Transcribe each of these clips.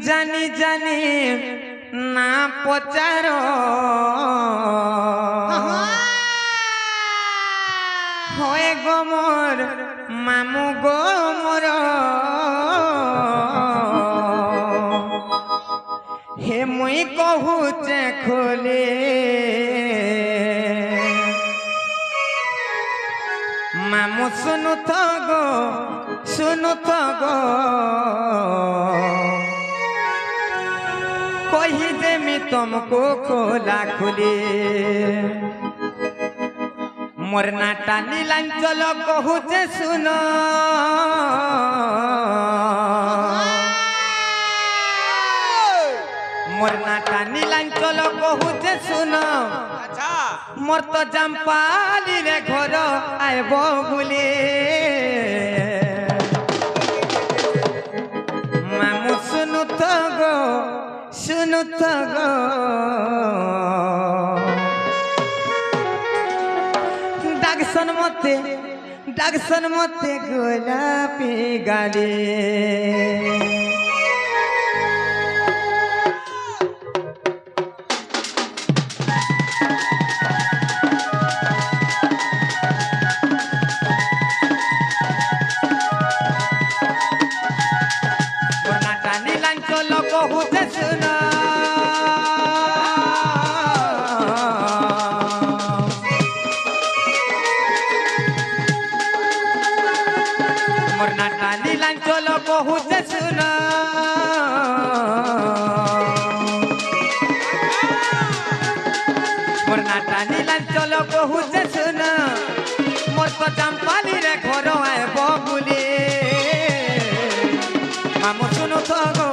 জানি জানি না পচার হয়ে গমর মামু গমর হে মুই কহুছে খোলে মামু শুনু গো শুনু গো কহি দেমি तुमको खोला खुली मोर नाटा नीलांचल कहूचे सुन मोर नाटा नीलांचल कहूचे सुन मोर तो जंपाली रे घर आयब बुली मामू सुनु तो गो सुनु तो गो डागसन मते गोलापी गाली नीलांचल कहूचे सुन मोर नाटा नीलांचल कहूचे सुन मोर तो चंपाली रे घर आयब बुली मामू सुनु तो गो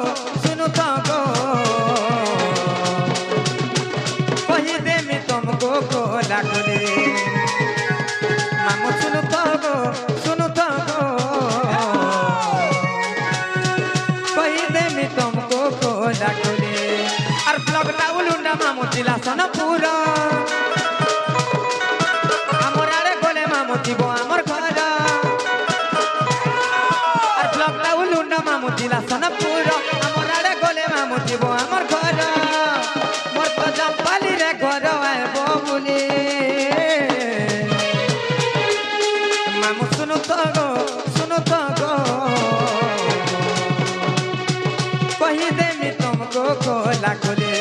कही देमी तुमको खोला खुली मामू सुनु तो गो तुमको खोला खुले और ब्लॉगटा उलुंडा मामू जिला सोनपुर आमर आड़े गोले मामू जीव आमर घर और ब्लॉगटा उलुंडा मामू जिला सोनपुर आमर आड़े गोले मामू जीव आमर घर मोर तो जंपाली रे घर आयब बुली मामू सुनु तो गो कही देमी तुमको खोला खुले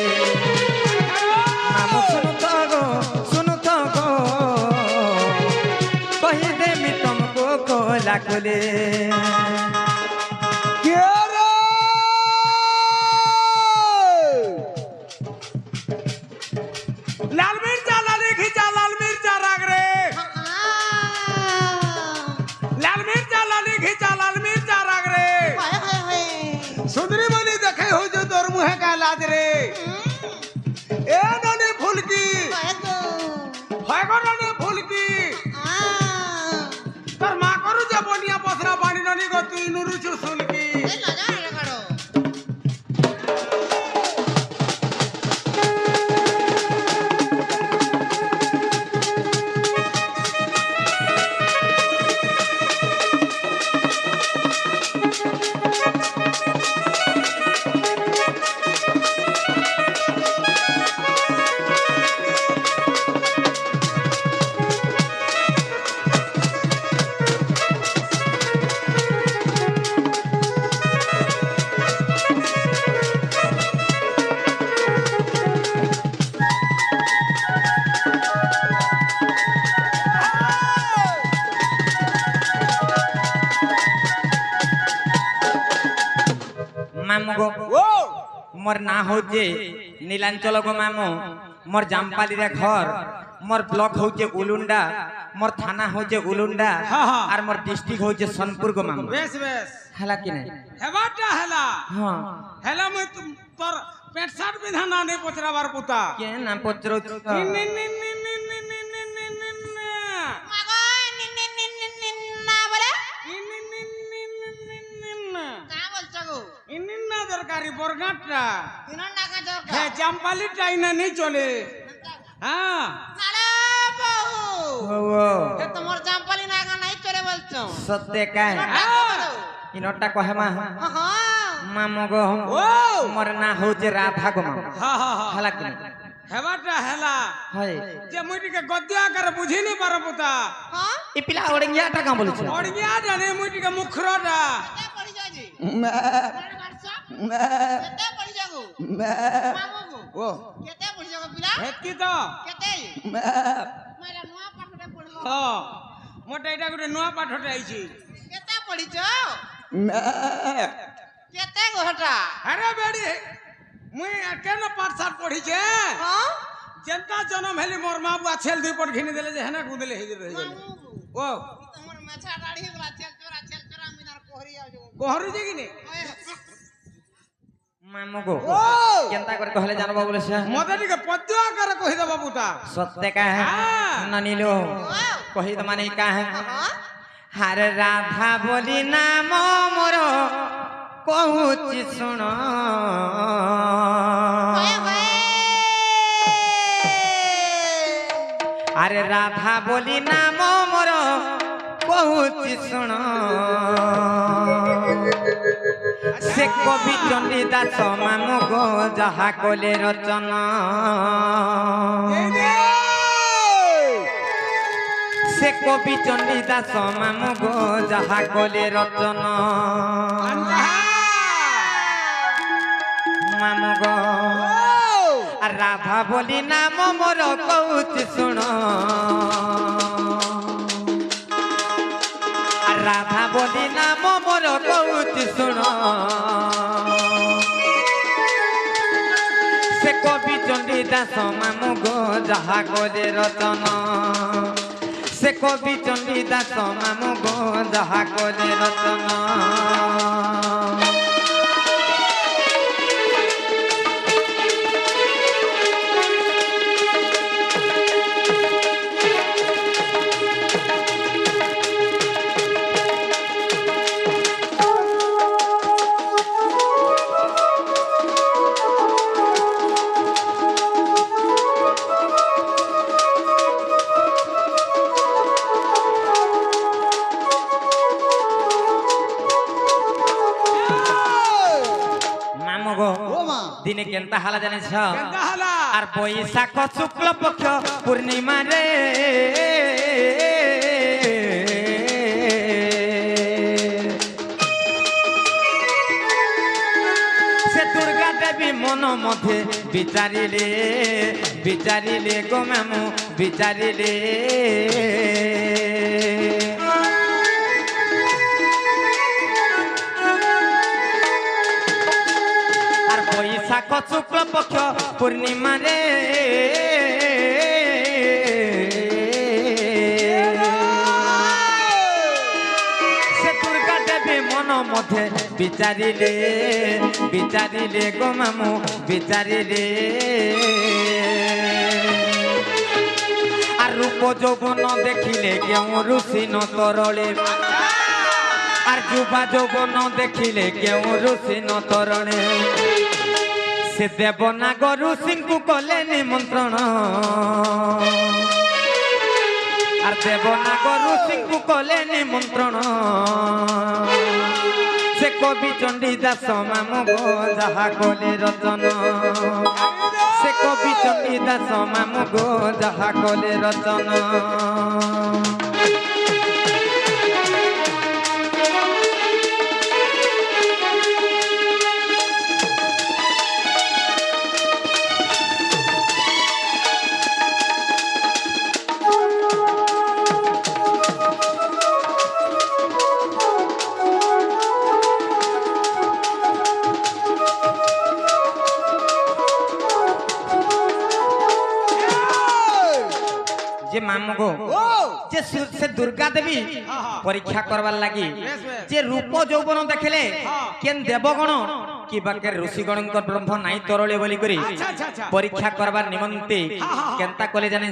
मामू सुनु तो गो कही देमी तुमको खोला खुले लाल मिर्चा लाली खींचा लाल मिर्चा राग रे लाल मिर्चा लाली खींचा लाल मिर्चा राग रे सुंदरी बनी देखे हो जो तोर मुहे का लाज रे ए ननी फुलकी है गो ननी फुलकी तोर मां करू जे बनिया पसरा पानी ननी गो तू इनुरु छु सुलकी मामू गो मोर ना होचे नीलांचल गो मामू मोर जामपाली रे घर मोर ब्लॉक होचे उलुंडा मोर थाना होचे उलुंडा और मोर डिस्ट्रिक्ट होचे सोनपुर गो मामू बेस हला कि नहीं हेबाटा हेला हां हेला मैं तोर पेट शर्ट बिधाना नहीं पचराबार पुता के ना पचरो दरकारी बरगाटरा हे चंपाली टाइना नहीं चले हां তোমার জাম্পালি নাগা নাই চলে বলছো सत्य का इनोटा कहे मा ମାମୁ ଗୋ ଓ ମୋର ନା ହଉଛି ରାଧା ଗୋ ମାମୁ ହଁ ହଁ ହଁ ହେଲା କି ହେବାଟା ହେଲା ହଏ ଯେ ମୁଇଁ ଟିକେ ଗଦ୍ୟ ଆକାରେ ବୁଝି ନି ପାର ପୁତା ହଁ ଏ ପିଲା ଓଡିଆଟା କାଁ ବୋଲୁଛ ଅଡିଆ ଜାନେ ମୁଇଁ ଟିକେ ମୁଖରଟା କେତେ ପଢିଛ ଆଜି କେତେ ପଢିଛ ଗো ମାମୁକୁ ଓ କେତେ ପଢିଛ ଗো ପିଲା ହେତକି ତ କେତେ ମାରା ନୂଆ ପାଠଟେ ପଢିବ ହଁ ମୋଟେ ଏଇଟା ଗୋଟେ ନୂଆ ପାଠଟେ ଆଇଛି କେତେ ପଢିଛ କେତେ গো হটা আরে বেড়ি মুই কেন পাঠ সাঠ পড়িছে হ্যাঁ যেনতা জন্ম হেলি মোর মা বুয়া ছেল দুই পট ঘিনি দেলে যে হেনা গুদলে হেই দেলে মামুକୁ ও তোমার মাছা দাড়ি গলা চেল চরা আমি তার কোহরি যাও গহরু যে কিনি ମାମୁ ଗୋ ও କେନ୍ତା କରି କହିଲେ ଜାଣବ ବୋଲେ ସେ মতে টিকে পদ্য আকারে কহি দেবা পুতা সত্যে কাহে ননিলো কহি তো মানে কাহে হারে রাধা বলি নাম মোর কহুচি শুণ আরে রাধা বলি নাম মোর কহুচি শুণ সে কবি চণ্ডী দাস মামু গো যাহা কলে রচনা সে কবি চণ্ডী দাস মামু গো যাহা কলে রচনা মামু গো আর রাধা বলি নাম মোর কହୁচি শুণ আর রাধা বলি নাম মোর কହୁচি শুণ সে কবি চণ্ডী দাস মামু গো যাহা কলে রচনা সে কবি চণ্ডী দাস মামু গো যাহা কলে রচনা দিনে কেনতা হালা জানিস কেনতা হালা আর বৈশাখ শুক্ল পক্ষ পূর্ণিমা রে সে দুর্গা দেবী মন মধ্যে বিচারিলে গো মামু বিচারিলে বৈশাখ শুক্ল পক্ষ পূর্ণিমা রে সে দুর্গা দেবী মন মধ্যে বিচারিলে গো মামু বিচারিলে আর রূপ যৌবন দেখিলে কেউ ঋষি ন তরলে আর যুবা যৌবন দেখিলে কেউ ঋষি ন তরণে সে দেবনাগ ঋষিଙ୍କୁ কলে নিমন্ত্রণ আর দেবনাগ ঋষিଙ୍କୁ কলে নিমন্ত্রণ সে কবি চণ্ডী দাস মামু গো যাহা কলে রচনা সে কবি চণ্ডী দাস মামু গো যাহা কলে রচনা যে মামু গো যে সে দুর্গা দেবী পরীক্ষা করবার লাগি যে রূপ যৌবন দেখিলে কেন দেবগণ কি বাক্যের ঋষিগণଙ୍କ ব্রহ্ম নাই তরলে বলি করি পরীক্ষা করবার নিমন্তে কেনতা কলে জানেন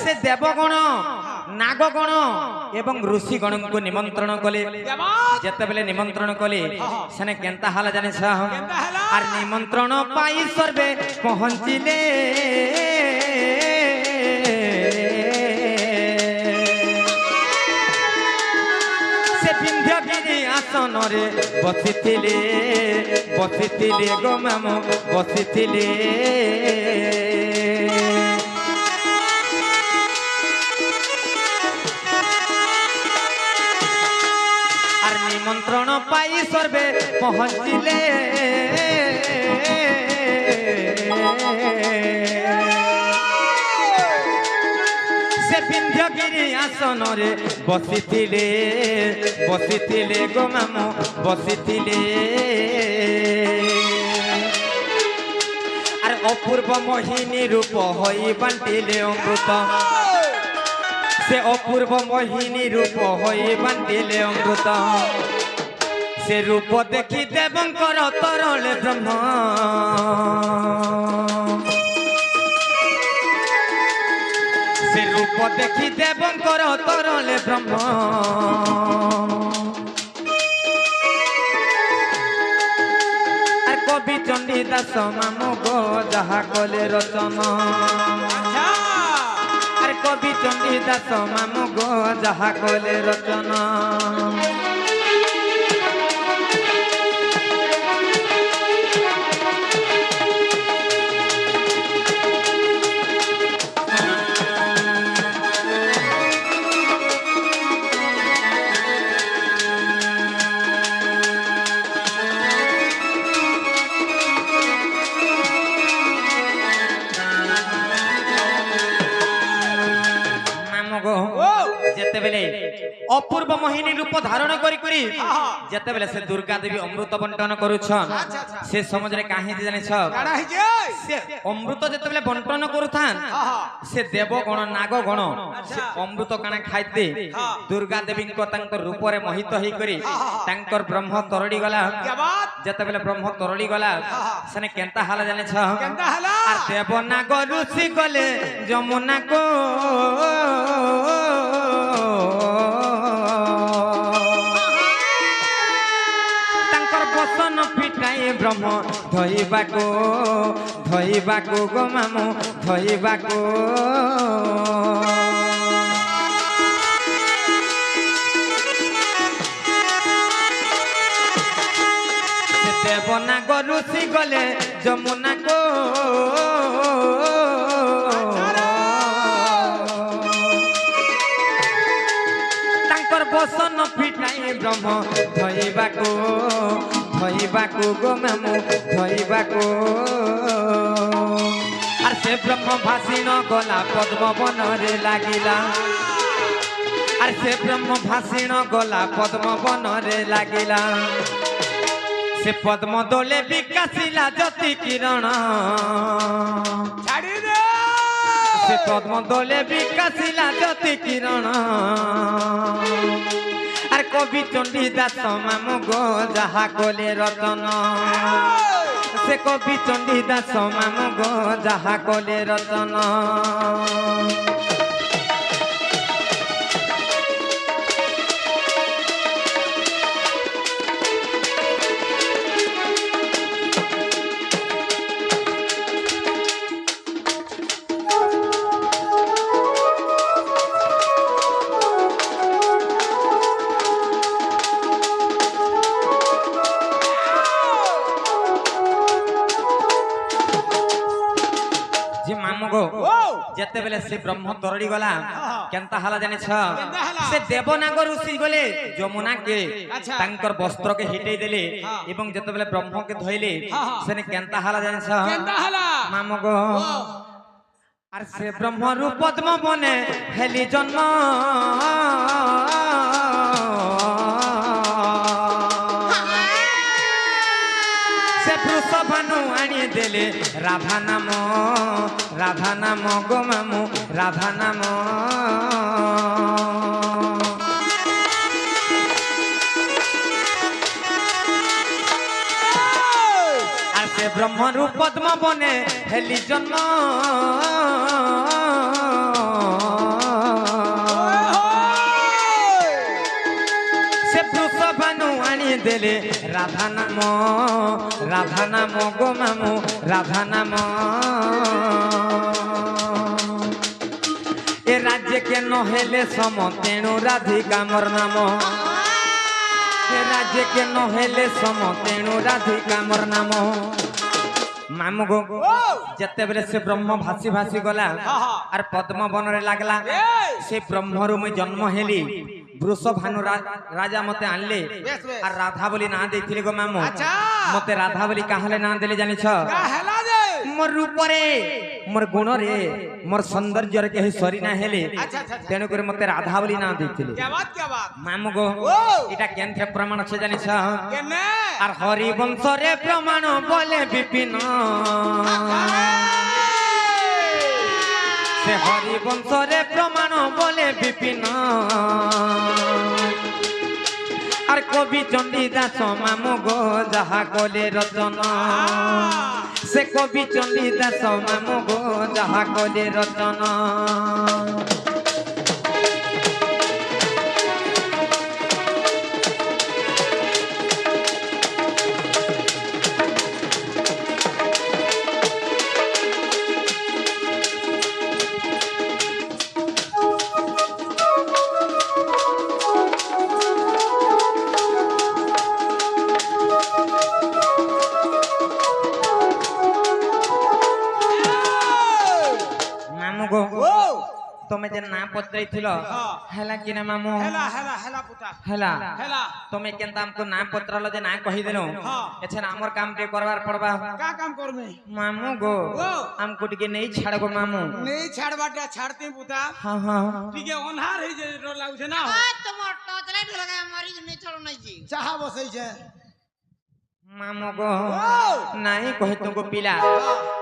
সে দেবগণ নাগগণ এবং ঋষিগণଙ୍କୁ নিমন্ত্রণ কলে যেতবেলে নিমন্ত্রণ কলে সেনে কেনতা হালা জানে আর নিমন্ত্রণ পাই সর্বে পৌঁছিলে সে বিন্ধ্যগিরি आसनरे बसिथिले बसिथिले गो मामो बसिथिले आर निमंत्रण पाई सर्वे पहुँचिले से विंध्यगिरी आसनरे बसिथिले बसिथिले गो मामो बसिथिले आर अपूर्व मोहिनी रूप होई बांटिले अमृत से अपूर्व मोहिनी रूप होई बांटिले अमृत से रूप देखी देवंकर तरले ब्रह्म से रूप देखी देवंकर तरले ब्रह्म आर कवि चंडीदास मामो गो जहा कले रचना आर कवि चंडीदास मामो गो जहा कले रचना अपूर्व मोहिनी रूप धारण करी जेते बेले से दुर्गा देवी अमृत बंटन करूछन से समझ रे काहे जाने छ से अमृत जेते बेले बंटन करूथान से देव गण नाग गण से अमृत काना खाइते दुर्गा देवी को तांकर रूप रे मोहित होई करी तांकर ब्रह्म तरड़ी गला जेते बेले ब्रह्म तरड़ी गला सने केंता हाला जाने छ आ देव नाग ऋषि गले जमुना को बसन फिटाई ब्रह्म धोइबाको गो मामो धोइबाको देवना गरुसी गले जमुना को बसन फिटाई ब्रह्म धोइबाको गो मामो धोइबाको आर से ब्रह्म भाषिण गला पद्म वन रे लागिला आर से ब्रह्म भाषिण गला पद्म वन रे लागिला से पद्म दोले विकासिला ज्योति किरण छाड़ी दे से पद्म दोले विकासिला ज्योति किरण आर कवि चंडीदास मामो गो जहा कले रतन से कवि चंडीदास मामो गो जहा कले रतन जेते बेले से ब्रह्म तरड़ी गला केंता हाला जाने छ से देवनाग ऋषि गले जमुना के तांकर वस्त्र के हिटेई देले एवं जेते बेले ब्रह्म के धोइले सेने केंता हाला जाने छ केंता हाला मामगो आर से ब्रह्म रूप पद्म बने हेली जन्म से वृषभानु आनी देले राधा नाम गो मामो राधा नाम आर से ब्रह्म रूप पद्म बने हेली जन्म से वृषभानु आनी देले राधा नाम गो मामो राधा नाम ए राज्य के नहेले सम तेणु राधिका मोर नाम राज्य के नहेले सम तेणु राधिका मोर नाम मामू गो जते बेले से ब्रह्म भासी भासी गला आर पद्म वन रे लागला से ब्रह्मरु मैं जन्म हेली वृषभानु राजा मते आनले आर राधा बोली ना देथिले गो मामू मते राधा बोली काहले ना देले जानि छ मोर रूप रे मोर गुण रे मोर सौंदर्य रे केहि सरी ना हेले तेनु करे मते राधा बोली ना देथिले क्या बात मामू गो इटा केनथे प्रमाण छे जानि छ केने आर हरि वंश रे प्रमाण बोले विपिन से हरि वंश रे प्रमाण बोले विपिन आर कवि चंडीदास मामू गो जहा कोले रचना से कवि चंडीदास मामू गो जहा कोले रचना तमे जे ना पत्रै थिलो हला कि ना मामू हेला पुता हला हेला तमे केनता हमको ना पत्रलो जे ना कहि देलो एछन हमर काम के करवार पड़बा का काम करबे मामू गो हमको टिके नहीं छाड़ गो मामू नहीं छाड़बाटा छाड़ते पुता हां हां टिके ओन्हार हे जे डर लागु छे ना তোমার টর্চ লাইট লাগায় মারি নি চলো নাই জি चाहा बसै छे मामू गो नहीं कहि तुमको पिला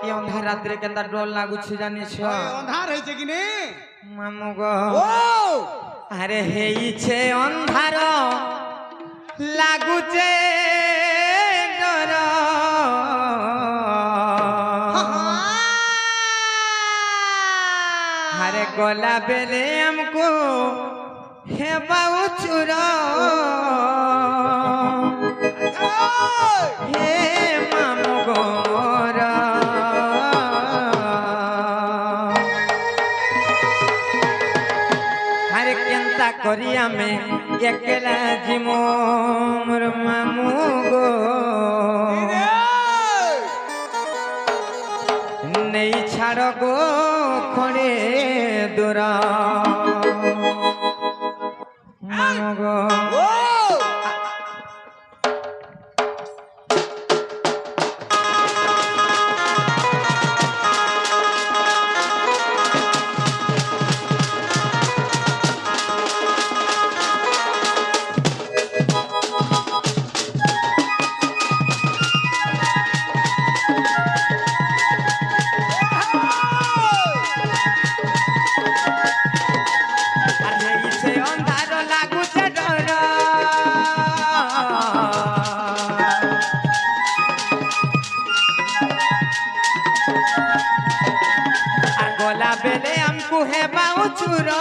ये अंधार रात रे केनता डर लागु छ जानि छ ओन्हार हे छे कि ने मामू गो अरे हेई छे अंधार लागु छे डर अरे गोला बेले हमको हे बाऊ चुरा हे मामू गोरा हरे केंता करिया में एकला जिमो मोर मामू गो नहीं छाड़ गो खड़े दूरा मामू गो गोला बेले हमको है बाऊ चुरो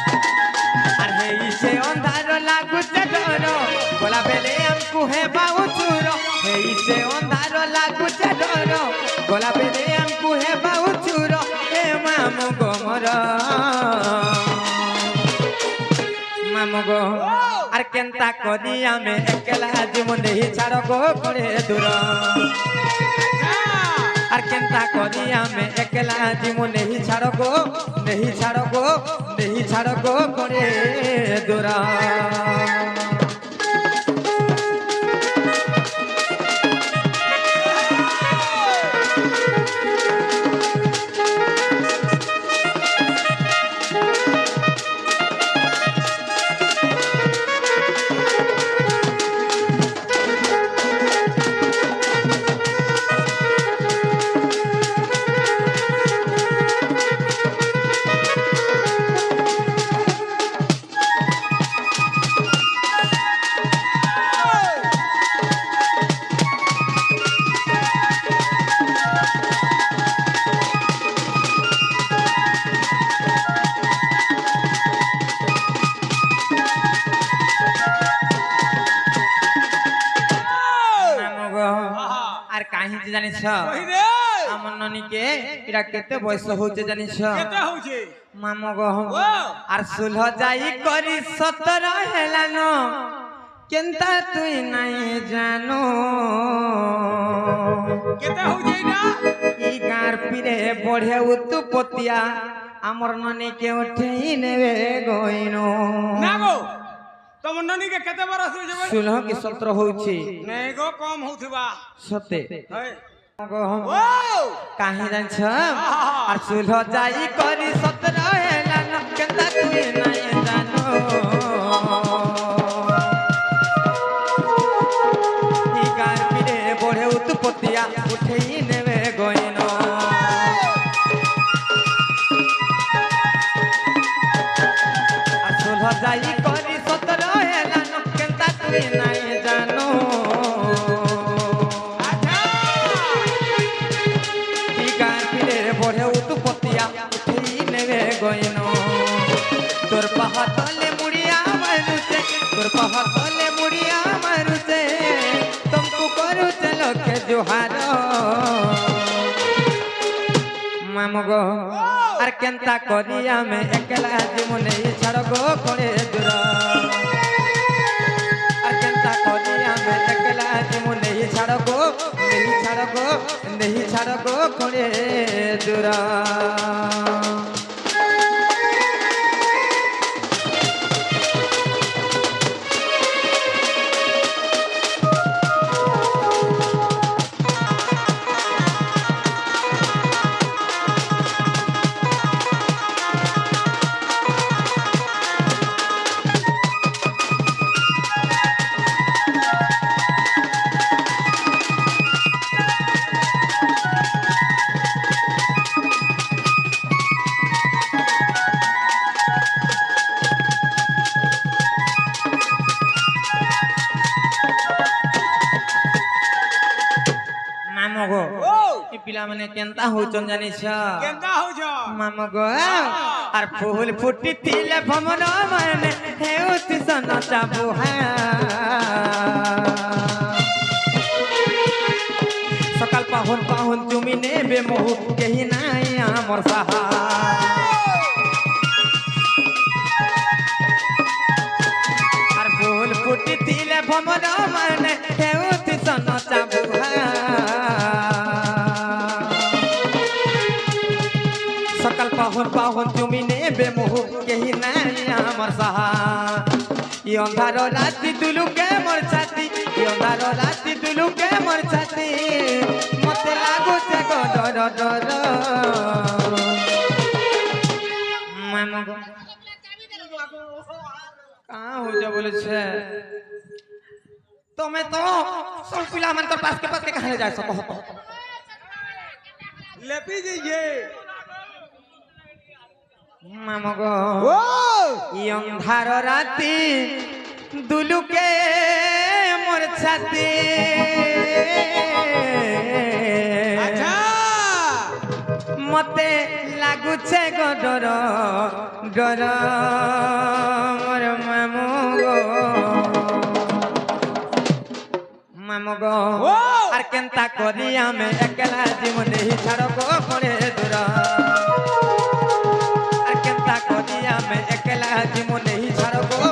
अरे इसे अंधार लागु डरो गोला बेले हमको है बाऊ चुरो हे इसे अंधार लागु डरो गोला बेले हमको है बाऊ चुरो हे मामू गो मोरा मामू गो आर केंता करिया में एकला जीवन नहीं छाड़ गो करे दूर आर केंता करिया में एकला जीवन नहीं छाड़ गो करे दूर আমার ননিকে এরা কেতে বয়স হচ্ছে জানিস কেতে হচ্ছে মামু গো ও আর সুলহ যাই করি 17 হেলানো কেনতা তুই নাই জানো কেতে হচ্ছে না ই গার পিরে বঢ়ে উতু পতিয়া আমার ননিকে উঠেই নেবে গইনো না গো তোমার ননিকে কেতে বরস হইছে বল সুলহ কি 17 হଉଛି নাই গো কম হউথিবা সতে হই গো ও কাহে জানছ আর সুলহ যাই করি 17 হেলানো কেনতা তুই নাই জানো ই গার পিরে বঢ়ে উতু পতিয়া উঠেই নেবে গইনো সুলহ যাই করি 17 হেলানো কেনতা তুই নাই জানো আচ্ছা গার পিরে বঢ়ে উতু পতিয়া উঠেই নেবে গইনো তোর পাহা তলে মুড়িয়া মারুছে তোর পাহা তলে মুড়িয়া মারুছে তুমকু করুছে লোকে জুহার মামু গো আর কেনতা করি আমি একলা জীবনে ছাড় গো করে দূর আর কেনতা করি আমি একলা জীবনে ছাড় গো নেহি ছাড় গো করে দূর মামু গো ও ই পিলা মানে কেনতা হউচন জানিছ কেনতা হউছ মামু গো আর ফুল ফুটি তিলে ভমর মানে হেউতি সন চাবু সকাল পাহুন পাহুন তুমি নেবে মোহু কেহি নাই আমার সাহা আর ফুল ফুটি তিলে ভমর মানে হেউতি সন চাবু সকাল পাহুন পাহুন তুমি নেবে মোহু কেহি নাই আমার সাহা ই অন্ধার রাতি দুলুকে মোর ছাতি ই অন্ধার রাতি দুলুকে মোর ছাতি মতে লাগুছে গো ডর ডর মামা গো কাঁ হইছে বলেছে তুমি তো সব পিলা মান তোর পাস के कहां जाय सको लेपी जइए मामा गो ओ ই অন্ধার রাতি দুলুকে মোর ছাতি अच्छा মতে লাগুছে গো ডর ডর মোর মামু গো মামু গো ও আর কেনতা করি আমি একলা জীবনে ছাড় গো করে দূর আর কেনতা করি আমি একলা জীবনে ছাড় গো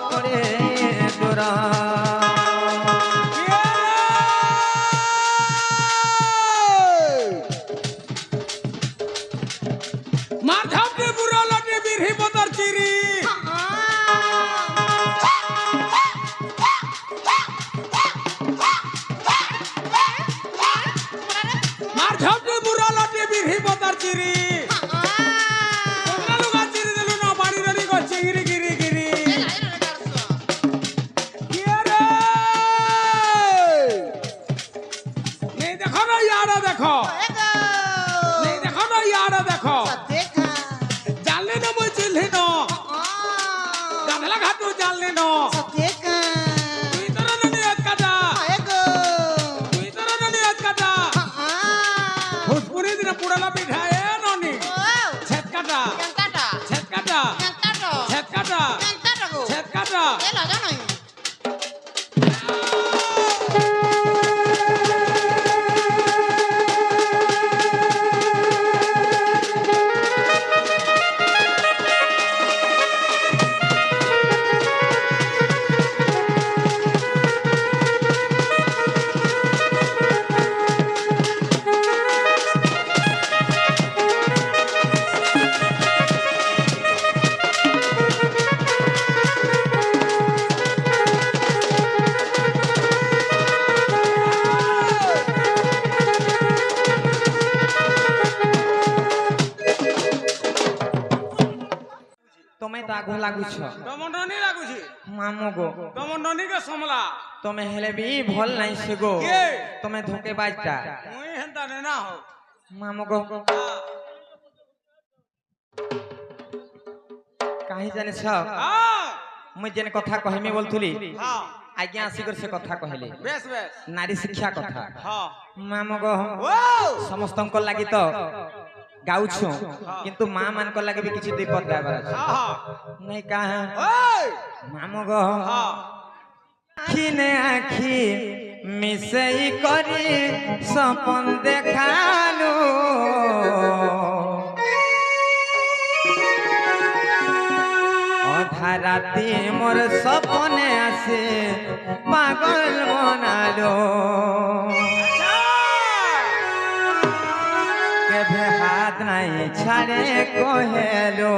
করে দূর मार झापटे बुरा लटे बिरही बदर चिरी मार झापटे बुरा लटे बिरही बदर चिरी कोना लुगा चिरी देलु ना बाड़ी रनी को चिंगरी गिरी गिरी किया रे नहीं देखो ना यारा देखो नहीं देखो ना यारा देखो जानले ना मुझे चिल्ले नो गाधला घाटू जानले नो तुई तोरा ननी अत काटा तुई तोरा ननी अत काटा भोजपुरी दिन पुराला बिठाए ननी छेद काटा छेद काटा छेद काटा छेद काटा তুমি তো আগুন লাগুছ ତମ ନନୀ ଲାଗୁଛି মামু গো ତମ ନନୀ କେ ସମଲା তুমি হেলে বি ভাল নাই সে গো କିଏ তুমি ধোকে বাজটা ମୁଇଁ ହେନ୍ତା ନେନା ହଉ মামু গো কাহি জানিছ ହଁ মুই যেন কথা কহিমি বলতুলি ହଁ আজ্ঞা আসিকর সে কথা কহিলি ବେଶ ବେଶ নারী শিক্ষা কথা ହଁ মামু গো ଓ সমস্তଙ୍କ লাগি তো গাউছু কিন্তু মা মানক লাগি বি কিছু বিপদ গাইবার আছে ହଁ ହଁ নাই কাহা ওই মামু গো ହଁ আখিনে আখি মিশাই করি স্বপন দেখালো অধা রাতি মোর স্বপনে আসে পাগল বনালো কেভে হাত নাই ছাড়ে কহেলো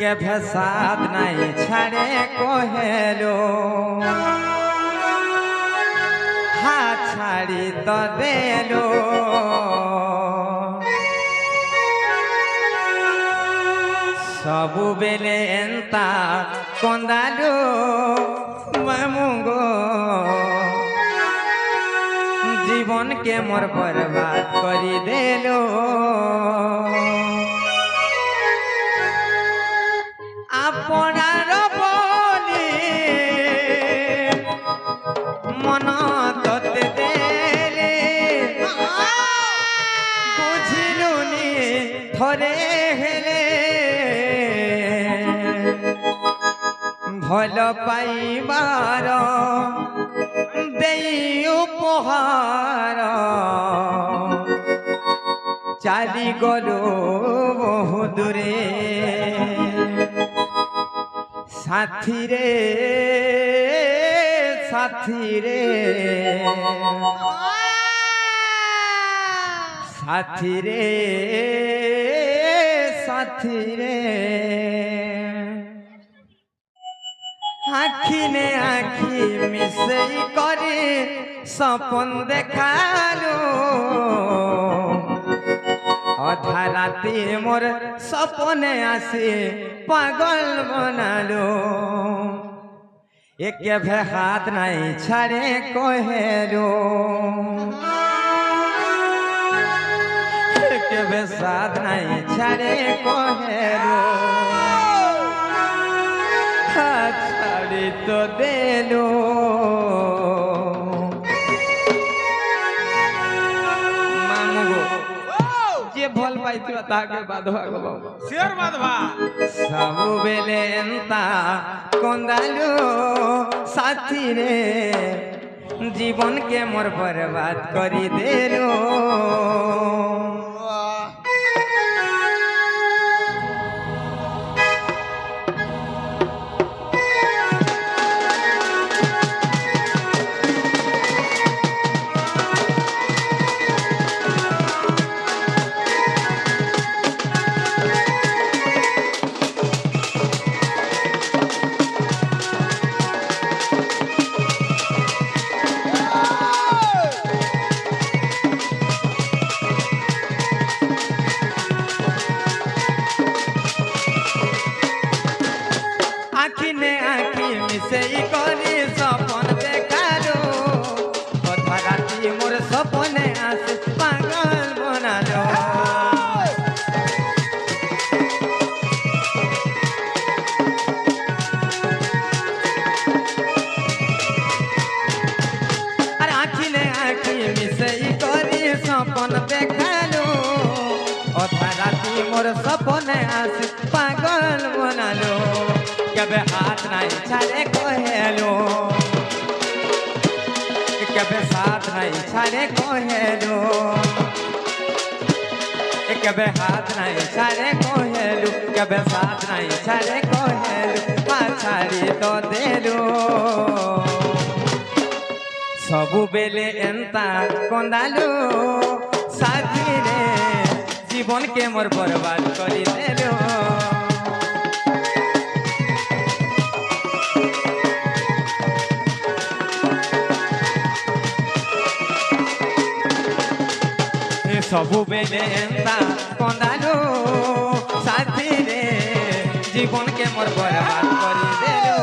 কেভে সাথ নাই ছাড়ে কহেলো হাত ছাড়ি তো দেলো ସବୁବେଳେ ଏନ୍ତା କନ୍ଦାଲୁ ମାମୁଙ୍ଗୋ জীবনকে মোর বরবাদ করে দেলো আপনার বলি মন তোতে দেলে বুঝিলুনি থরে হেলে ভাল পাইবার দেই উপহার চালি গলো বহু দূরে সাথীরে সাথীরে সাথীরে সাথীরে আখিনে আখি মিশাই করে স্বপন দেখালো অধা রাতে মোর স্বপনে আসে পাগল বনালো একেভে হাত নাই ছাড়ে কহেলো একেভে সাথ নাই ছাড়ে কহেলো হাত ছাড়ি তো দেলো মামু গো যে ভাল পাইছিল তাকে বাধবা গো বাবা शेर बाधवा ସବୁବେଳେ ଏନ୍ତା କନ୍ଦାଲୁ ସାଥିରେ জীবনকে মোর বরবাদ করে দেলো আখিনে আখি মিশাই করে স্বপন দেখালো অধা রাতি মোর স্বপনে আসে পাগল বনালো আর আখিনে আখি মিশাই করে স্বপন দেখালো অধা রাতি মোর স্বপনে আসে পাগল বনালো कभी हाथ नहीं छाड़े कहेलो कभी साथ नहीं छाड़े कहेलो कभी हाथ नहीं छाड़े कहेलो कभी साथ नहीं छाड़े कहेलो छाड़ी तो देलो सबुबेले एंता कंदालू साथी रे जीवन के मोर बर्बाद कर देलो सबुबेले एंता कंदालू জীবন কে মোর বরবাদ করে দেলো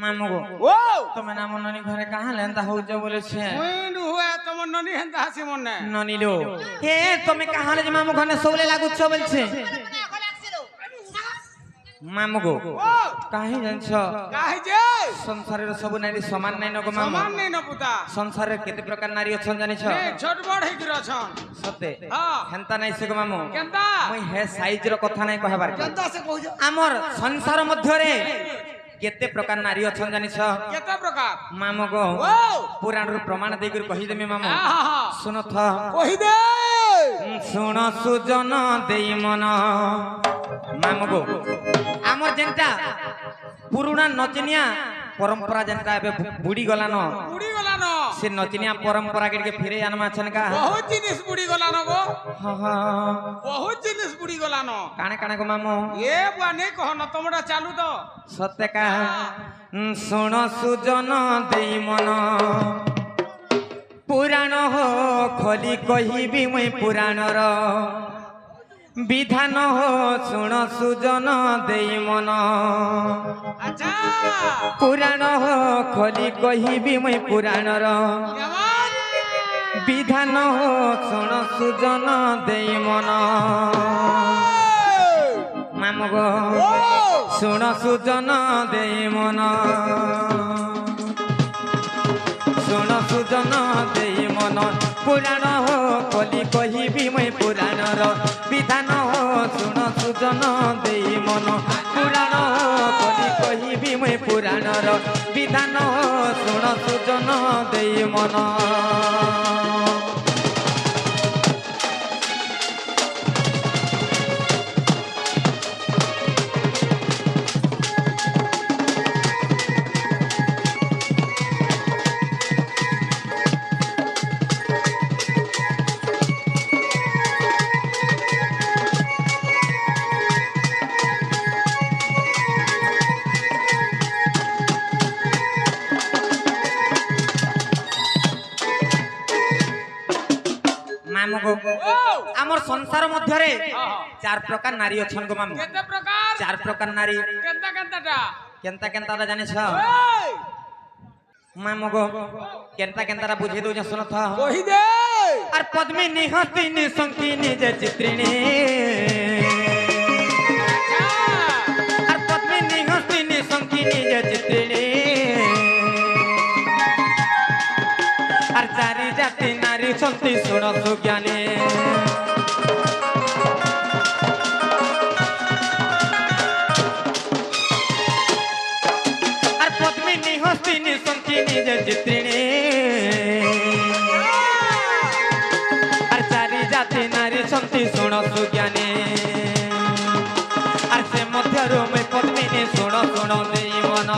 মামুগো ও তুমি নাম ননি ঘরে কাহা লেন্তা হউছ বলেছে মুইন হুয়া তোমার ননি হেন্দা হাসি মনে ননিলো হে তুমি কাহা যে মামু ঘরে সৌলে লাগুছ বলছে মামুগো ও কাহি জানছ কাহি যে সংসারের সব নারী সমান নাই নগো মামু সমান নেই না পুতা সংসারে কেতে প্রকার নারী অছন জানিছ নে ছোট বড় হেকি রছন সতে হ্যাঁ হেন্তা নাই সে গো মামু কেনতা মই হে সাইজর কথা নাই কহবার কেনতা সে কইছ আমার সংসার মধ্যরে কেতে প্রকার নারী অছন জানিছ কেতে প্রকার মামু গো ও পুরাণর প্রমাণ দেইকর কহি দেমি মামু আহা শুনথ কহি দে শুণ সুজন দেই মন মামু গো আমার যেনটা পুরুনা নচনিয়া পরম্পরা যেনটা এবে বুড়ি গলান বুড়ি গলান সে নচনিয়া পরম্পরা কে ফিরে আনমা আছেন কা বহুত জিনিস বুড়ি গলান গো হা হা বহুত জিনিস বুড়ি গলান কানে কানে গো মামু এ বুয়া নেই কহ না তোমরা চালু তো সত্যে কা শুণ সুজন দেই মন পুরাণ হো খলি কহিবি মই পুরাণর বিধান হো শুণ সুজন দেই মন আচ্ছা পুরাণ হো খলি কহিবি মই পুরাণর কেমন বিধান হো শুণ সুজন দেই মন মামু গো ও শুণ সুজন দেই মন শুণ সুজন দেই মন পুরাণ হো কলি কহিবি মই পুরাণর বিধান হো শুণ সুজন দেই মন পুরাণ হো কলি কহিবি মই পুরাণর বিধান হো শুণ সুজন দেই মন মামু গো ও আমার সংসার মধ্যরে চার প্রকার নারী অছন গো মামু কেতে প্রকার চার প্রকার নারী কেনতা কেনতাটা কেনতা কেনতা জানিছ ওই মামু গো কেনতা কেনতা বুঝে দউ শুনথ কহি দে আর পদ্মিনী হস্তিনী শঙ্কিনী যে চিত্রিণী আচ্ছা আর পদ্মিনী হস্তিনী শঙ্কিনী যে চিত্রিণী আর চারি জাতি নারী সন্তি শুণ সুজ্ঞানী আর পদ্মিনী হস্তিনী শঙ্কিনী যে চিত্রিণী আর চারি জাতি নারী সন্তি শুণ সুজ্ঞানী আর সে মধ্যরু মুই পদ্মিনী শুণ শুণ দেই মন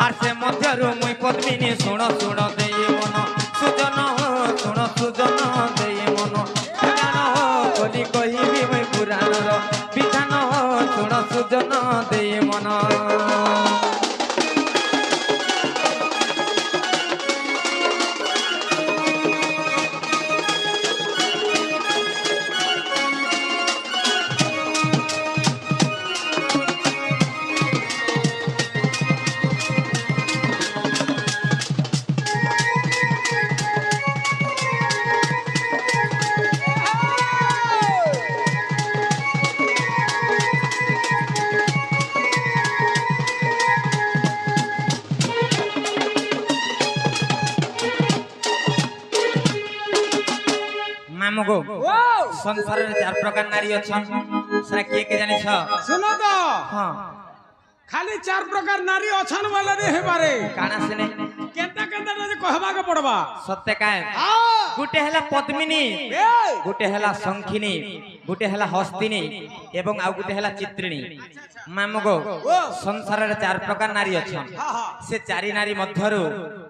আর সে মধ্যরু মুই পদ্মিনী শুণ শুণ দেই মন সুজন হো শুণ সুজন দেই মন পুরাণ হো কলি কহিবি মুই পুরাণর বিধান হো শুণ সুজন দেই মন ମାମୁଗୋ ও ସଂସାରରେ 4 ପ୍ରକାର ନାରୀ ଅଛନ୍ ସେଟା କିଏ କେ ଜାଣିଛ? শুন তো ହଁ খালি 4 প্রকার নারী অছন বলে নি হেবারে କାଣା ସେନେ কেনতা কেনতা যদি কহবাকে পড়বা ସତ୍ୟ କାଏ হ্যাঁ ଗୋଟେ ହେଲା ପଦ୍ମିନୀ এ ଗୋଟେ ହେଲା ଶଙ୍ଖିନୀ ଗୋଟେ ହେଲା ହସ୍ତିନୀ ଏବଂ ଆଉ ଗୋଟେ ହେଲା ଚିତ୍ରିଣୀ ମାମୁଗୋ ସଂସାରରେ 4 ପ୍ରକାର ନାରୀ ଅଛନ୍ হ্যাঁ হ্যাঁ ସେ 4 ନାରୀ ମଧ୍ୟରୁ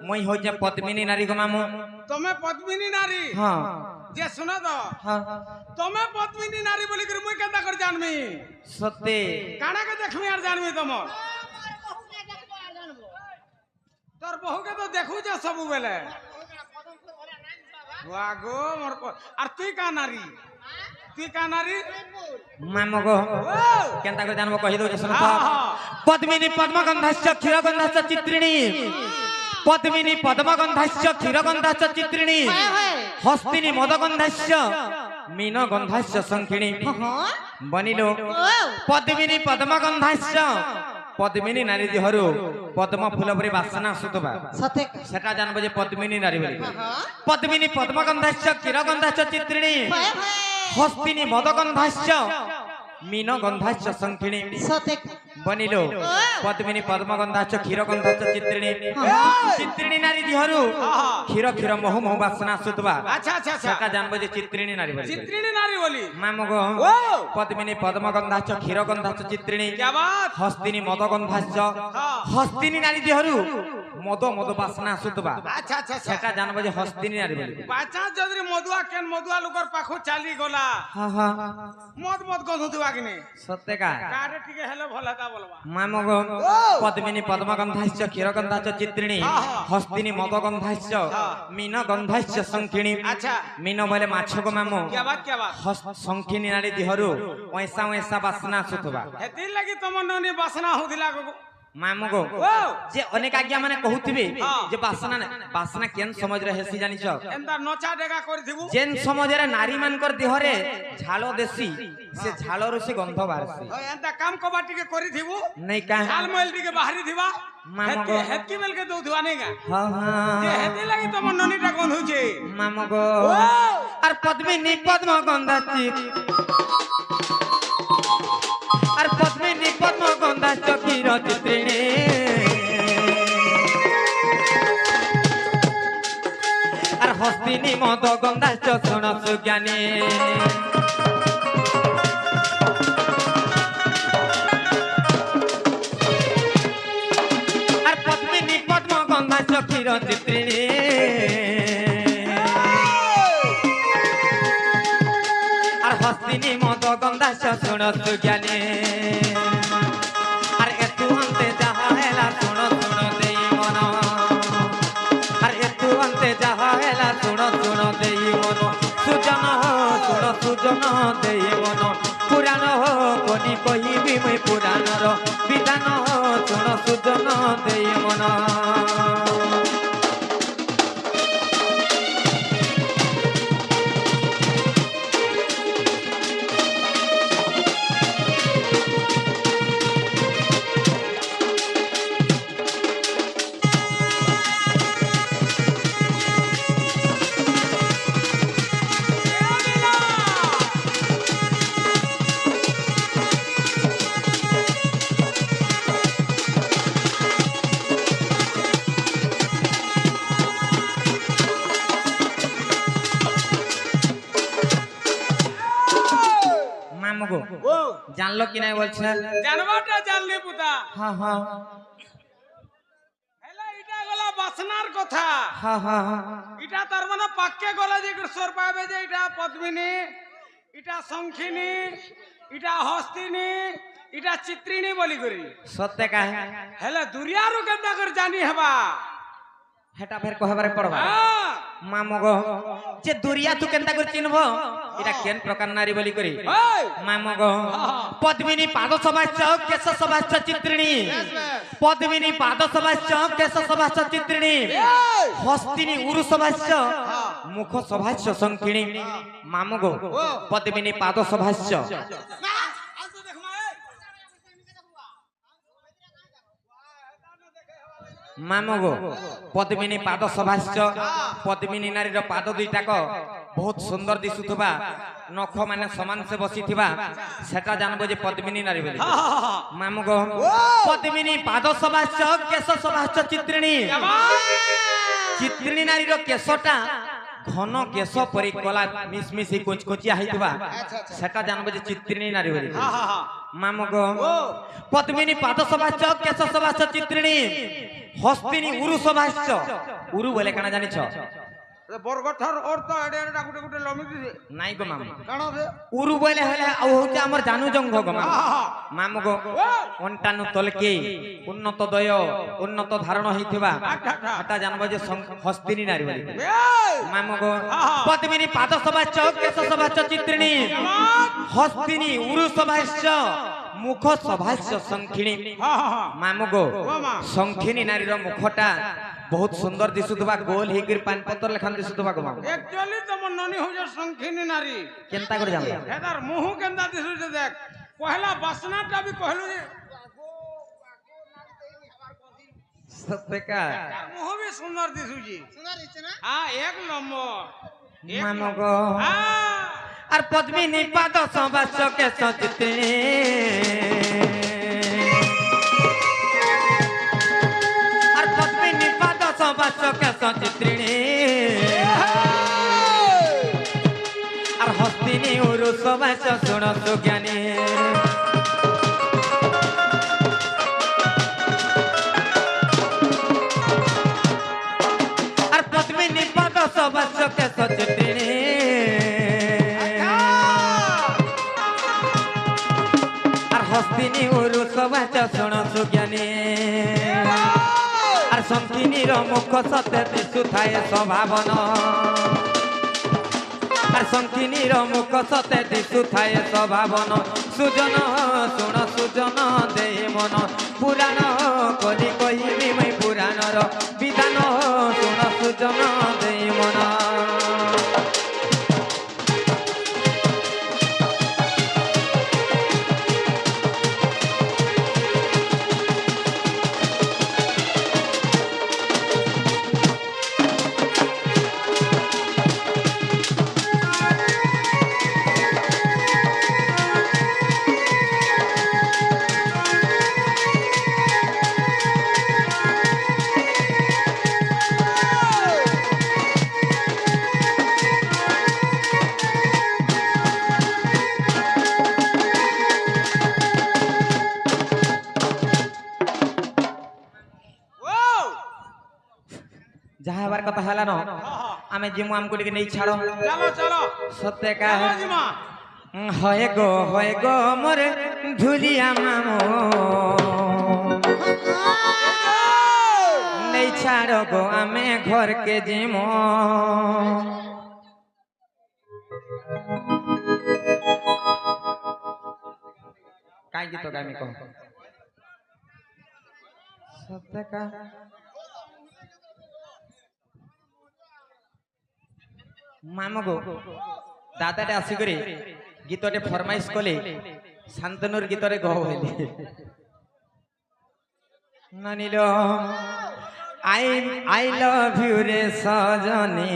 ମୁଇଁ ହଉଛେ ପଦ୍ମିନୀ ନାରୀ ଗো ମାମୁ তুমি পদ্মিনী নারী ହଁ যে শুন তো ହଁ তুমি পদ্মিনী নারী বলি করে মুই কেনতা করে জানমি ସତ୍ୟ কানাকে দেখমি আর জানমি তোমার বহুকে দেখবো আর জানবো তোর বহুকে তো দেখুছ সবু বেলে পদমপুর ভরে নাই বাবা ওয়াগো মোর আর তুই কা নারী তুই কা নারী ମାମୁଗୋ ও କେନ୍ତା କରି ଜାଣିବ କହି ଦଉଛେ ଶୁଣ ତ হ্যাঁ হ্যাঁ ପଦ୍ମିନୀ ପଦ୍ମଗନ୍ଧାଶ୍ଚ କ୍ଷୀରଗନ୍ଧାଶ୍ଚ ଚିତ୍ରିଣୀ ପଦ୍ମିନୀ ପଦ୍ମଗନ୍ଧାଶ୍ଚ କ୍ଷୀରଗନ୍ଧାଶ୍ଚ ଚିତ୍ରିଣୀ ହସ୍ତିନୀ ମଦଗନ୍ଧାଶ୍ଚ ମୀନଗନ୍ଧାଶ୍ଚ ଶଙ୍ଖିଣୀ ବନିଲୋ ପଦ୍ମିନୀ ପଦ୍ମଗନ୍ଧାଶ୍ଚ ପଦ୍ମିନୀ ନାରୀ ଦେହରୁ ପଦ୍ମ ଫୁଲ ପରି ବାସନା ଆସୁଥିବା ସେଟା ଜାଣିବ ଯେ ପଦ୍ମିନୀ ନାରୀ ବୋଲି ପଦ୍ମିନୀ ପଦ୍ମଗନ୍ଧାଶ୍ଚ କ୍ଷୀରଗନ୍ଧାଶ୍ଚ ଚିତ୍ରିଣୀ ହସ୍ତିନୀ ମଦଗନ୍ଧାଶ୍ଚ ମୀନଗନ୍ଧାଶ୍ଚ ଶଙ୍ଖିଣୀ ବନିଲୋ ପଦ୍ମିନୀ ପଦ୍ମଗନ୍ଧାଶ୍ଚ କ୍ଷୀରଗନ୍ଧାଶ୍ଚ ଚିତ୍ରିଣୀ ଚିତ୍ରିଣୀ ନାରୀ ଦେହରୁ କ୍ଷୀର କ୍ଷୀର ମହୁ ମହୁ ବାସନା ଆସୁଥିବା আচ্ছা আচ্ছা আচ্ছা ସେଟା ଜାଣିବ ଯେ ଚିତ୍ରିଣୀ ନାରୀ ବୋଲି চিত্রিণী নারী বলি ମାମୁଗୋ ও ପଦ୍ମିନୀ ପଦ୍ମଗନ୍ଧାଶ୍ଚ କ୍ଷୀରଗନ୍ଧାଶ୍ଚ ଚିତ୍ରିଣୀ क्या बात ହସ୍ତିନୀ ମଦଗନ୍ଧାଶ୍ଚ ହସ୍ତିନୀ ନାରୀ ଦେହରୁ ମଦ ମଦ ବାସନା ଆସୁଥିବା আচ্ছা আচ্ছা আচ্ছা ସେଟା ଜାଣିବ ଯେ ହସ୍ତିନୀ ନାରୀ ବୋଲି বাচ্চা যদি মধুয়া কেন মধুয়া লোকর পাখু চালি গলা ହଁ ହଁ মদ মদ গন্ধুয়া কিনে ସତ୍ୟ କା কারে টিকে হেলে ভাল তা বলবা ମାମୁଗୋ ପଦ୍ମିନୀ ପଦ୍ମଗନ୍ଧାଶ୍ଚ କ୍ଷୀରଗନ୍ଧାଶ୍ଚ ଚିତ୍ରିଣୀ ହସ୍ତିନୀ ମଦଗନ୍ଧାଶ୍ଚ ମୀନଗନ୍ଧାଶ୍ଚ ଶଙ୍ଖିଣୀ আচ্ছা ମୀନ ବୋଇଲେ ମାଛକୁ ମାମୁ क्या बात क्या बात ଶଙ୍ଖିନୀ ନାରୀ ଦେହରୁ ঐସା ঐସା ବାସନା ଆସୁଥିବା হেতির লাগি তোমার ননি বাসনা হউদিলা গো ମାମୁଗୋ ও ଯେ ଅନେକ ଆଜ୍ଞା ମାନେ କହୁଥିବେ ହଁ। ଯେ ବାସନା ବାସନା କେନ୍ ସମାଜରେ ହେସି ଜାଣିଛ এন্তা নচা ডেগা করিথিবু ଯେନ୍ ସମାଜରେ ନାରୀ ମାନଙ୍କର ଦେହରେ ଝାଳ ଦେସି ସେ ଝାଳରୁ ସେ ଗନ୍ଧ ବାହାରସି এন্তা কাম কবা টিকে করিথিবু ନାଇଁ କାଁ ঝাল মইল টিকে বাহারি থিবা মামগো। হেতকি মেলকে দউথিবা নাই গা ହଁ যে ହଁ হেতি লাগি তোমার ননিটা গন্ধুছে ମାମୁଗୋ ও আর পদ্মিনী পদ্ম গন্ধাশ্চি আর পদ্মিনী পদ্ম গন্ধাশ্চ ক্ষীর চিত্রিণী আর হস্তিনী মদ গন্ধাশ্চ শোণ সুজ্ঞানী আর পদ্মিনী পদ্ম গন্ধাশ্চ ক্ষীর চিত্রিণী আর হস্তিনী মদ গন্ধাশ্চ শোণ সুজ্ঞানী আর এতু অন্তে যাহা হেলা শুণ শুণ দেই মন আর এতু অন্তে যাহা হেলা শুণ শুণ দেই মন সুজন শুণ সুজন দেই মন পুরাণ কনি কহিবি মুই পুরাণর বিধান শুণ সুজন দেই মন মামুগো ও জানলো কি নাই বলছে জানবাটা জানলি পুতা হ্যাঁ হ্যাঁ হেলা এটা গলা বাসনার কথা হ্যাঁ হ্যাঁ এটা তার মানে পাক্কে গলা যে সর পাবে যে এটা পদ্মিনী এটা শঙ্খিনী এটা হস্তিনী এটা চিত্রিণী বলি করি সত্য কাহে হেলে দুরিয়ারু কেনতা করে জানি হেবা হেটা ফের কহবারে পড়বা হ্যাঁ মামুগো যে দুরিয়া তু কেনতা করে চিনব এটা কেন প্রকার নারী বলি করি ওই মামুগো পদ্মিনী পাদ সভাশ্চ কেশ সভাশ্চ চিত্রিণী পদ্মিনী পাদ সভাশ্চ কেশ সভাশ্চ চিত্রিণী হস্তিনী উরু সভাশ্চ মুখ সভাশ্চ শঙ্খিণী মামুগো পদ্মিনী পাদ সভাশ্চ মামুগো পদ্মিনী পাদ সভাশ্চ পদ্মিনী নারীর পাদ দুইটাক बहुत सुंदर दिसुथबा नख माने समान से बसिथिबा सेटा जानबो जे पद्मिनी नारी बोली मामु गो पद्मिनी पाद सभास्य केश सभास्य चित्रिणी चित्रिणी नारी रो केशटा घन केश परि कला मिसमिसी कोचकोचिया हैथिबा सेटा जानबो जे चित्रिणी नारी बोली मामु गो पद्मिनी पाद सभास्य केश सभास्य चित्रिणी हस्तिनी उरु सभास्य उरु बोले काना जानि छ बरगठर अर्थ एडे एडा गुटे गुटे लमी दिसे नाइ गो मामु कानो से उरु बोले हले औ होचे हमर जानू जंग गो मामु मामु गो अंटानु तलके उन्नत दय उन्नत धारण हैथिबा हटा जानबो जे हस्तिनी नारी बोली मामु गो पद्मिनी पाद सभास्य केश सभास्य चित्रिणी हस्तिनी उरु सभास्य मुख सभास्य संखिणी मामु गो संखिणी नारी रो मुखटा बहुत सुंदर दिसुतबा गोल हेगिर पान पत्तर लेखान दिसुतबा गो मामु एक्चुअली तो ननी हो जे संखिनी नारी केनता कर जाम हेदार मुह केनता दिसु जे देख पहला बासनाटा भी कहलु जे सत्य का मुह भी सुंदर दिसु जी सुंदर दिसছে না हां एक नंबर मामु गो हां আর পদ্মিনী পাদ সভাস্য কেশ চিত্রিণী আর পদ্মিনী পাদ সভাস্য কেশ চিত্রিণী আর হস্তিনী উরু সভাস্য শুণ সুজ্ঞানী আর পদ্মিনী পাদ সভাস্য কেশ চিত্রিণী हस्तिनी उरु सभास्य शुण सुज्ञानी और संखिनी मुख सत्य दिशु थाए स्वभावन और संखिनी मुख सत्य दिशु थाए स्वभावन सुजन शुण सुजन दे मन पुराण कली कहिबी मैं पुराणर विधान शुण सुजन दे मन जहाँ हबार कथा हला न आमे जिमु हमको टिके नहीं छाड़ो चलो चलो सत्य का चलो जिमा होए गो मोर धुलिया मामो नहीं छाड़ो गो आमे घर के जिमो काई गीत गामी को सत्य का मामु गो दादाटे आसिक गीतटे फरमाइश कले शांतनुर गीतरे गह नानिल आई लव यू रे सजनी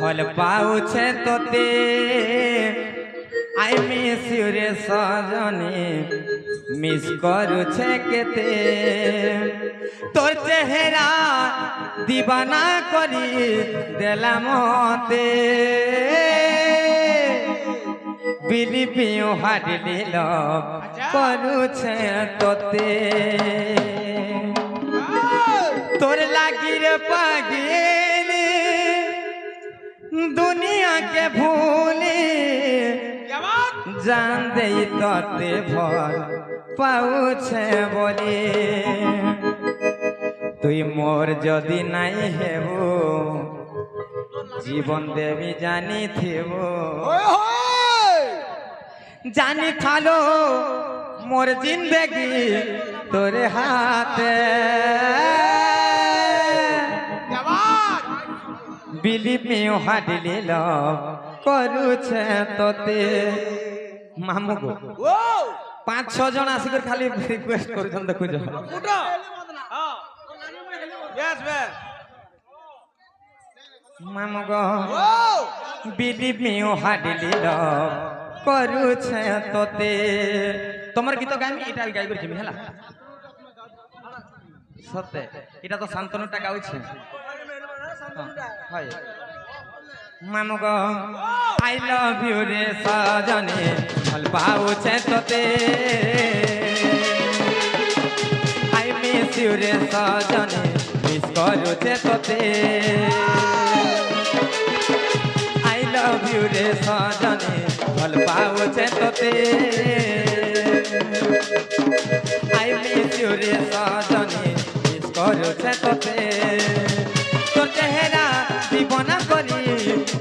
भल पाउछे तोते आई मिस यू रे सजनी मिस करुछे केते तोर चेहरा दीवाना करी देला मते बिली पियो हाडली लव करुछे तोते तोर लागी रे पागिल दुनिया के भूली जान दे तोते भर पाउछे बोली तुई मोर जदि नाई हेबो जीवन देवी जानी थेबो जानी थालो मोर जिंदगी तोरे हाथे बिली में हाडली लव करुछे तोते मामु गो 5-6 जन आसिक खाली रिक्वेस्ट कर देखु মামু গো বিলিভ মি ও হার্ডলি লভ କରୁଛେ তোতে তোমার গীত গাইমি এটা গাই করছি হেলা সতে এটা তো শান্তনুটা গাউছে হয় মামু গো আই লভ ইউ রে সজনে ভাল পাউছে তোতে আই মিস ইউ রে সজনে মিস କରୁছে তোতে আই লভ ইউ রে সজনে ভাল পাউছে তোতে আই মিস ইউ রে সজনে মিস କରୁছে তোতে তোর চেহারা জীবনা করি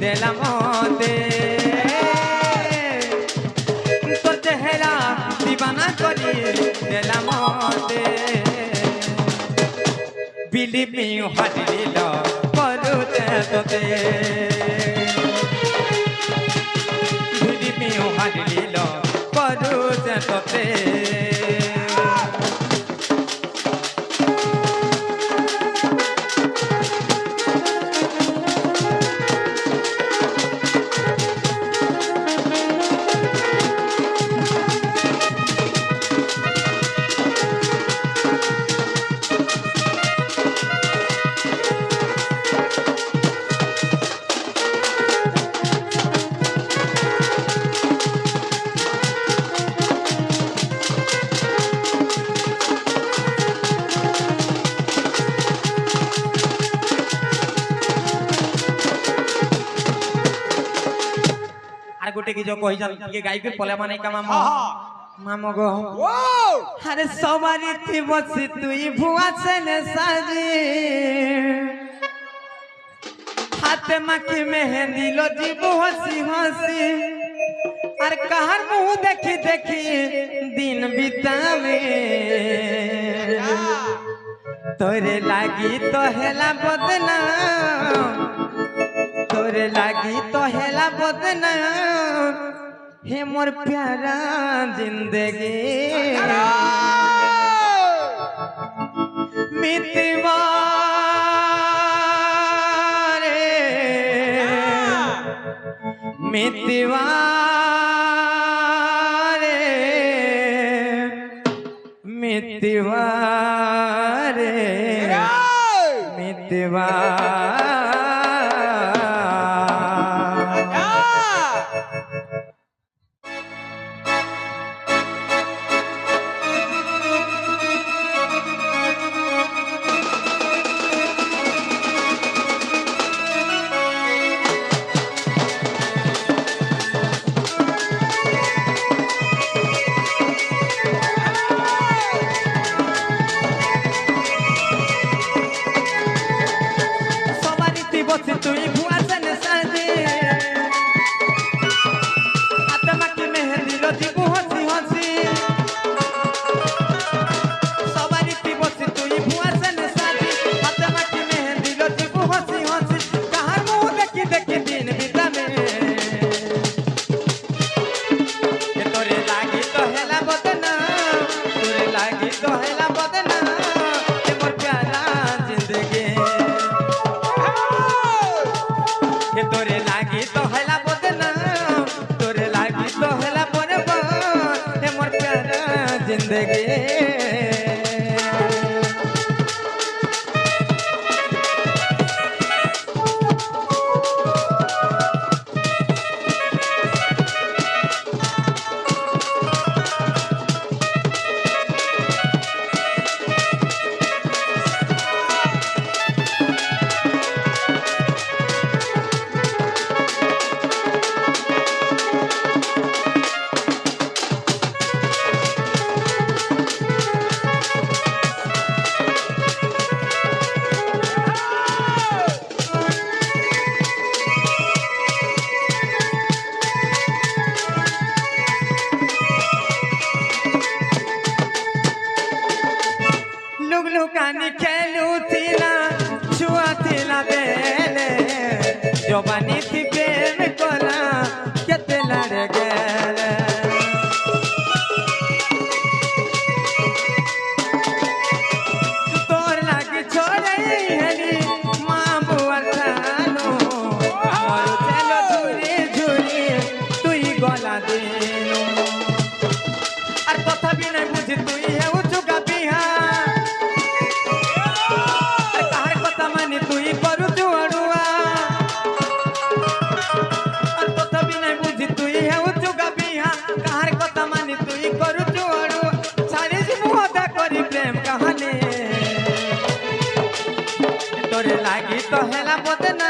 দেলা মতে তোর চেহারা দিবানা করি দেলা মতে বিলিভ মি হার্ডলি লভ କରୁছে তোতে বিলিভ মি হার্ডলি লভ କରୁছে তোতে गोटे की जो कही जान के गाई के पले माने का मामो मामो गो अरे सवारी थी बसी तुई भुआ से ने साजी हाथ माखी मेहंदी लो जीबो हंसी हंसी अरे कहर मुंह देखी देखी दिन बितावे तोरे लागी तो हेला बदनाम तोरे लागी तो हेला बदनाम हे मोर प्यारा जिंदगी मितवा रे मितवा रे मितवा रे मितवा तुई भुआ से ने साजे हाथ माकी मेहंदी लो जीबू हंसी हंसी सवारी थी बसी तुई भुआ से ने साजे हाथ माकी मेहंदी लो जीबू हंसी हंसी कहार मुंह देखी देखी दिन बिता में ये तोरे लागी तो हेला बदना तोरे लागी तो हेला बदना ये मोर प्यारा जिंदगी तोरे लागी तो हेला बदनाम तोरे लागी तो हेला बरबाद हे मोर प्यारा जिंदगी लुगलुकानी खेलू थिला छुआ थिला बेले जवानी थी प्रेम कोला केते लड़ गेले तोर लागी छोड़ई हेली मां बुआ खानो गला देनु আর কথা বি নাই বুঝি তুই হেউছু গাবিহা আর কাহার কথা মানি তুই করুছু অড়ুয়া আর কথা বি নাই বুঝি তুই হেউছু গাবিহা কাহার কথা মানি তুই করুছু অড়ুয়া সারিস মুহদা করি প্রেম কাহানে তোরে লাগি তো হেলা বদনা